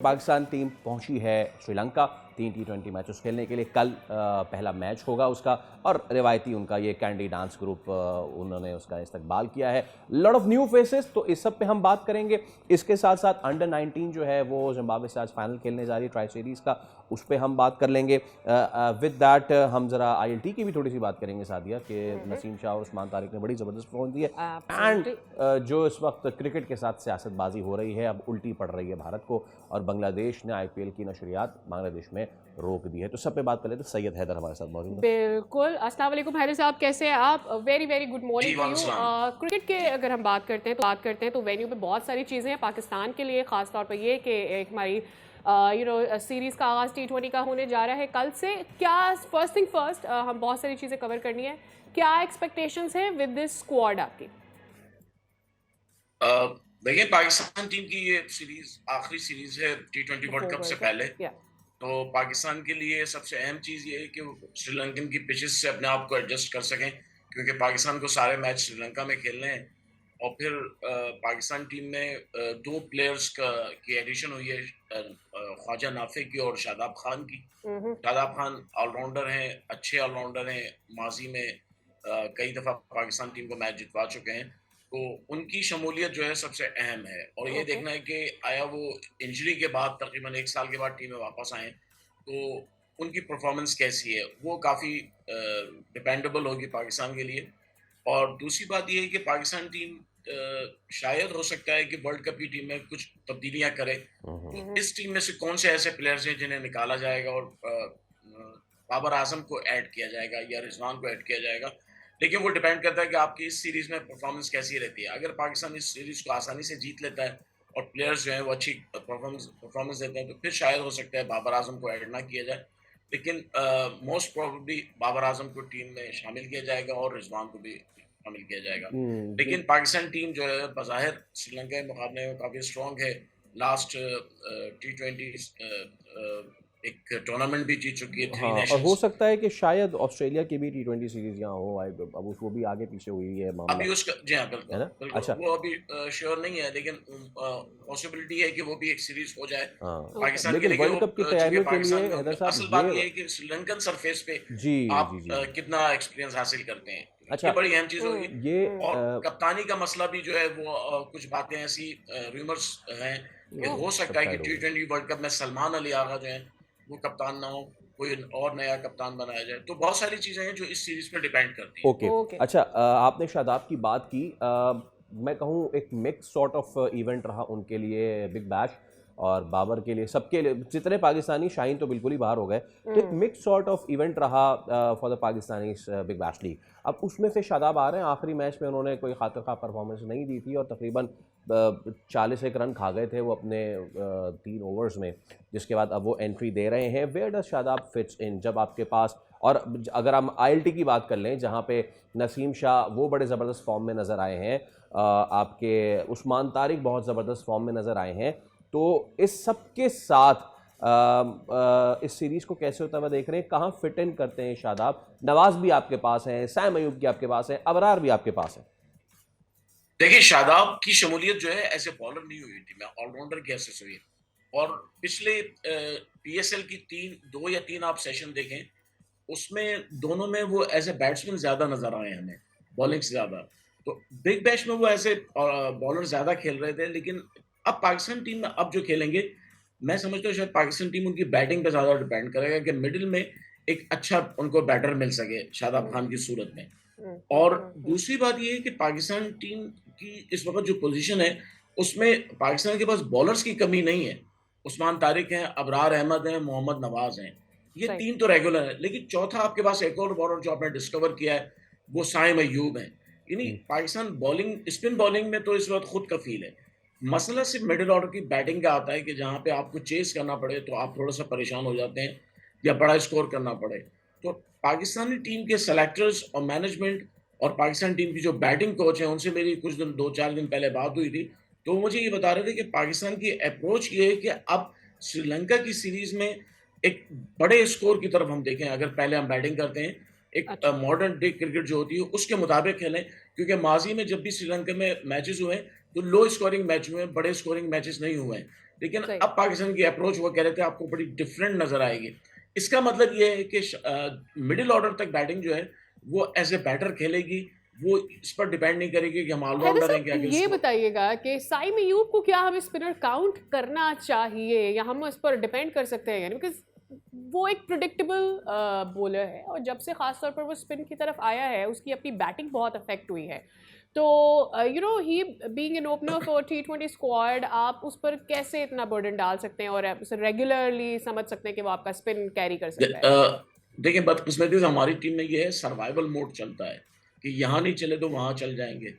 Pakistan team पहुंची है Sri Lanka 3 T20 matches खेलने के लिए। कल पहला मैच होगा उसका, और रिवायती उनका ये कैंडी डांस ग्रुप उन्होंने उसका इस्तकबाल किया है। लॉट ऑफ न्यू फेसेस, तो इस सब पे हम बात करेंगे। इसके साथ साथ अंडर 19 जो है वो जिम्बाब्वे से आज फाइनल खेलने जा रही है ट्राई सीरीज़ का, उस पर हम बात कर लेंगे। विद दैट हम ज़रा ILT की भी थोड़ी सी बात करेंगे सादिया, कि नसीम शाह और उस्मान तारिक ने बड़ी ज़बरदस्त परफॉर्मेंस दी है। एंड जो इस वक्त क्रिकेट के साथ सियासतबाजी हो रही है, अब उल्टी पड़ रही है भारत को, और बांग्लादेश ने IPL की नशरियात बांग्लादेश में रोक दी है। तो सब पे बात कर लेते हैं। सैयद हैदर हमारे साथ मौजूद है। बिल्कुल, अस्सलाम वालेकुम हैदर साहब, कैसे हैं आप? Very very good morning to you. Cricket के अगर हम बात करते हैं तो वेन्यू पे बहुत सारी चीज़ें हैं पाकिस्तान के लिए, ख़ास तौर पर ये कि एक हमारी सीरीज़ का आगाज़ T20 का होने जा रहा है कल से। क्या फर्स्ट थिंग फर्स्ट, हम बहुत सारी चीज़ें कवर करनी है। क्या एक्सपेक्टेशंस हैं विद दिस स्क्वाड आपकी? देखिए, पाकिस्तान टीम की ये सीरीज आखिरी सीरीज है T20 वर्ल्ड कप से पहले। तो पाकिस्तान के लिए सबसे अहम चीज़ ये है कि वो श्रीलंकन की पिचेस से अपने आप को एडजस्ट कर सकें, क्योंकि पाकिस्तान को सारे मैच श्रीलंका में खेलने हैं। और फिर पाकिस्तान टीम में 2 प्लेयर्स की एडिशन हुई है, ख्वाजा नाफे की और शादाब खान की। शादाब खान ऑलराउंडर हैं, अच्छे ऑलराउंडर हैं, माजी में कई दफ़ा पाकिस्तान टीम को मैच जितवा चुके हैं। तो उनकी शमूलियत जो है सबसे अहम है, और ये देखना है कि आया वो इंजरी के बाद तकरीबन 1 साल के बाद टीम में वापस आए तो उनकी परफॉर्मेंस कैसी है, वो काफ़ी डिपेंडेबल होगी पाकिस्तान के लिए। और दूसरी बात ये है कि पाकिस्तान टीम शायद हो सकता है कि वर्ल्ड कप की टीम में कुछ तब्दीलियां करे। इस टीम में से कौन से ऐसे प्लेयर्स हैं जिन्हें निकाला जाएगा और बाबर आजम को ऐड किया जाएगा या रिजवान को ऐड किया जाएगा, लेकिन वो डिपेंड करता है कि आपकी इस सीरीज में परफॉर्मेंस कैसी रहती है। अगर पाकिस्तान इस सीरीज को आसानी से जीत लेता है और प्लेयर्स जो हैं वो अच्छी परफॉर्मेंस देते हैं, तो फिर शायद हो सकता है बाबर आजम को ऐड ना किया जाए, लेकिन मोस्ट प्रोबेबली बाबर आजम को टीम में शामिल किया जाएगा और रिजवान को भी शामिल किया जाएगा। लेकिन पाकिस्तान टीम जो है बज़ाहिर श्रीलंका के मुकाबले में काफ़ी स्ट्रॉन्ग है। लास्ट T20 एक टूर्नामेंट भी जीत चुकी है, 3 नेशंस। और हो सकता है कि शायद ऑस्ट्रेलिया की भी T20 सीरीज यहाँ हो। अब वो भी आगे पीछे हुई है मामला अभी उसका, जी हाँ, बिल्कुल है ना? बिल्कुल। अच्छा, वो अभी श्योर नहीं है, लेकिन पॉसिबिलिटी है कि वो भी एक सीरीज हो जाए पाकिस्तान के लेकिन लिए। वर्ल्ड कप की तैयारियों के लिए हैदर साहब, असल बात ये है कि श्रीलंकन सरफेस पे जी आप जी जी कितना एक्सपीरियंस हासिल करते हैं, अच्छा, ये बड़ी अहम चीज होगी। ये और कप्तानी का मसला भी जो है वो कुछ बातें ऐसी रूमर्स हैं कि हो सकता है कि T20 वर्ल्ड कप में सलमान अली आगा जो है वो कप्तान ना हो, कोई और नया कप्तान बनाया जाए। तो बहुत सारी चीजें हैं जो इस सीरीज पे डिपेंड करती हैं। ओके। अच्छा, आपने शादाब की बात की। मैं कहूँ एक मिक्स सॉर्ट ऑफ इवेंट रहा उनके लिए बिग बैश, और बाबर के लिए, सबके लिए, जितने पाकिस्तानी शाहीन तो बिल्कुल ही बाहर हो गए, तो एक मिक्स सॉर्ट ऑफ इवेंट रहा for the Pakistani big bash league. अब उसमें से शादाब आ रहे हैं, आखिरी मैच में उन्होंने कोई खातिर खा परफॉर्मेंस नहीं दी थी, और तकरीबन 41 रन खा गए थे वो अपने 3 ओवर्स में, जिसके बाद अब वो एंट्री दे रहे हैं। Where does Shadab fits in जब आपके पास, और अगर हम ILT की बात कर लें जहाँ पे नसीम शाह वो बड़े ज़बरदस्त फॉर्म में नज़र आए हैं, आपके उस्मान तारिक बहुत ज़बरदस्त फॉर्म में नज़र आए हैं, तो इस सब के साथ इस सीरीज़ को कैसे होता हुआ देख रहे हैं? कहाँ फिट इन करते हैं शादाब? नवाज भी आपके पास हैं, सैम अयूब की आपके पास है, अबरार भी आपके पास है। देखिए, शादाब की शमूलियत जो है ऐसे बॉलर नहीं हुई थी, मैं ऑलराउंडर की हैसियत से हुई है। और पिछले PSL की 2 या 3 आप सेशन देखें, उसमें दोनों में वो एज ए बैट्समैन ज्यादा नजर आए हमें, बॉलिंग से ज्यादा। तो बिग बैश में वो ऐसे बॉलर ज्यादा खेल रहे थे, लेकिन अब पाकिस्तान टीम में अब जो खेलेंगे, मैं समझता हूँ शायद पाकिस्तान टीम उनकी बैटिंग पे ज्यादा डिपेंड करेगा कि मिडिल में एक अच्छा उनको बैटर मिल सके शादाब खान की सूरत में। और दूसरी बात ये है कि पाकिस्तान टीम की इस वक्त जो पोजीशन है, उसमें पाकिस्तान के पास बॉलर्स की कमी नहीं है। उस्मान तारिक हैं, अबरार अहमद हैं, मोहम्मद नवाज हैं, ये 3 तो रेगुलर है, लेकिन चौथा आपके पास एक और बॉलर जो आपने डिस्कवर किया है, वो साइम अयूब है। यानी पाकिस्तान बॉलिंग, स्पिन बॉलिंग में तो इस वक्त खुद कफील है। मसला सिर्फ मिडिल ऑर्डर की बैटिंग का आता है कि जहाँ पे आपको चेस करना पड़े तो आप थोड़ा सा परेशान हो जाते हैं, या बड़ा स्कोर करना पड़े। तो पाकिस्तानी टीम के सेलेक्टर्स और मैनेजमेंट और पाकिस्तान टीम की जो बैटिंग कोच है, उनसे मेरी कुछ दिन 2-4 दिन पहले बात हुई थी, तो वो मुझे ये बता रहे थे कि पाकिस्तान की अप्रोच ये है कि अब श्रीलंका की सीरीज में एक बड़े स्कोर की तरफ हम देखें। अगर पहले हम बैटिंग करते हैं, एक मॉडर्न डे क्रिकेट जो होती है उसके मुताबिक खेलें, क्योंकि माजी में जब भी श्रीलंका में मैचेस हुए हैं तो लो स्कोरिंग मैच हुए हैं, बड़े स्कोरिंग मैचेस नहीं हुए हैं। لیکن اب پاکستان کی اپروچ وہ کہہ رہے تھے آپ کو بڑی ڈفرینٹ نظر آئے گی. اس کا مطلب یہ ہے کہ مڈل آرڈر تک بیٹنگ جو ہے وہ ایز اے بیٹر کھیلے گی, وہ اس پر ڈیپینڈ نہیں کرے گی کہ ہم آل راؤنڈر ہیں کیا. یہ بتائیے گا کہ سائم ایوب کو کیا ہم اسپنر کاؤنٹ کرنا چاہیے یا ہم اس پر ڈیپینڈ کر سکتے ہیں, یعنی بیکاز وہ ایک پریڈکٹیبل بولر ہے اور جب سے خاص طور پر وہ اسپن کی طرف آیا ہے اس کی اپنی بیٹنگ بہت افیکٹ ہوئی ہے. تو you know he being an opener for T20 squad, آپ اس پر کیسے اتنا برڈن ڈال سکتے ہیں اور ریگولرلی سمجھ سکتے ہیں کہ وہ آپ کا اسپن کیری کر سکتا ہے؟ دیکھیں بدقسمتی سے ہماری ٹیم میں یہ ہے سروائیول موڈ چلتا ہے کہ یہاں نہیں چلے تو وہاں چل جائیں گے.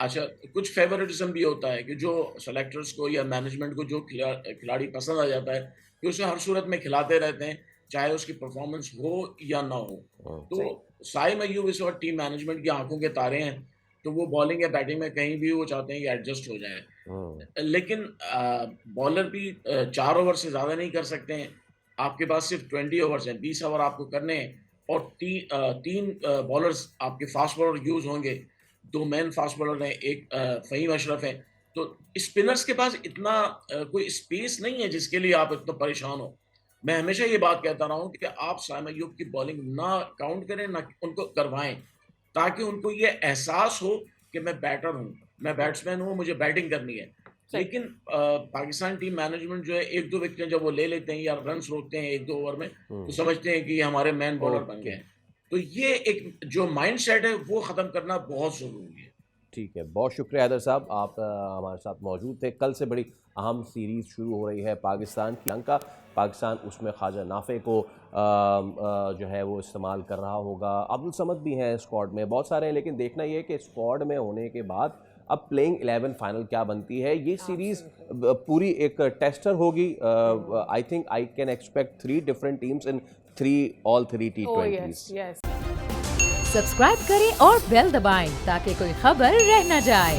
اچھا کچھ فیورٹزم بھی ہوتا ہے کہ جو سلیکٹرز کو یا مینجمنٹ کو جو کھلاڑی پسند آ جاتا ہے کہ اسے ہر صورت میں کھلاتے رہتے ہیں چاہے اس کی پرفارمنس ہو یا نہ ہو. تو سائم ایوب اس وقت ٹیم مینجمنٹ کی آنکھوں کے تارے ہیں, تو وہ بالنگ یا بیٹنگ میں کہیں بھی وہ چاہتے ہیں کہ ایڈجسٹ ہو جائے. لیکن بالر بھی 4 اوور سے زیادہ نہیں کر سکتے ہیں. آپ کے پاس صرف 20 اوورز ہیں, 20 اوور آپ کو کرنے ہیں اور 3 بالرز آپ کے فاسٹ بالر یوز ہوں گے. 2 مین فاسٹ بالر ہیں, ایک فہیم اشرف ہیں. تو اسپنرز کے پاس اتنا کوئی اسپیس نہیں ہے جس کے لیے آپ اتنا پریشان ہو. میں ہمیشہ یہ بات کہتا رہا ہوں کہ آپ سائم ایوب کی بالنگ نہ کاؤنٹ کریں نہ ان کو کروائیں, تاکہ ان کو یہ احساس ہو کہ میں بیٹر ہوں, میں بیٹسمین ہوں, مجھے بیٹنگ کرنی ہے. لیکن پاکستان ٹیم مینجمنٹ جو ہے 1-2 وکٹیں جب وہ لے لیتے ہیں یا رنس روکتے ہیں 1-2 اوور میں تو سمجھتے ہیں کہ یہ ہمارے مین بالر بن گئے ہیں. تو یہ ایک جو مائنڈ سیٹ ہے وہ ختم کرنا بہت ضروری ہے. ٹھیک ہے, بہت شکریہ حیدر صاحب, آپ ہمارے ساتھ موجود تھے. کل سے بڑی اہم سیریز شروع ہو رہی ہے پاکستان کی. لنکا پاکستان اس میں خواجہ نافع کو جو ہے وہ استعمال کر رہا ہوگا. عبدالصمد بھی ہیں اسکواڈ میں, بہت سارے ہیں, لیکن دیکھنا یہ کہ اسکواڈ میں ہونے کے بعد اب پلینگ 11 فائنل کیا بنتی ہے. یہ سیریز پوری ایک ٹیسٹر ہوگی. I think I can expect 3 different teams in all 3 T20s. Subscribe کریں اور بیل دبائیں تاکہ کوئی خبر رہ نہ جائے.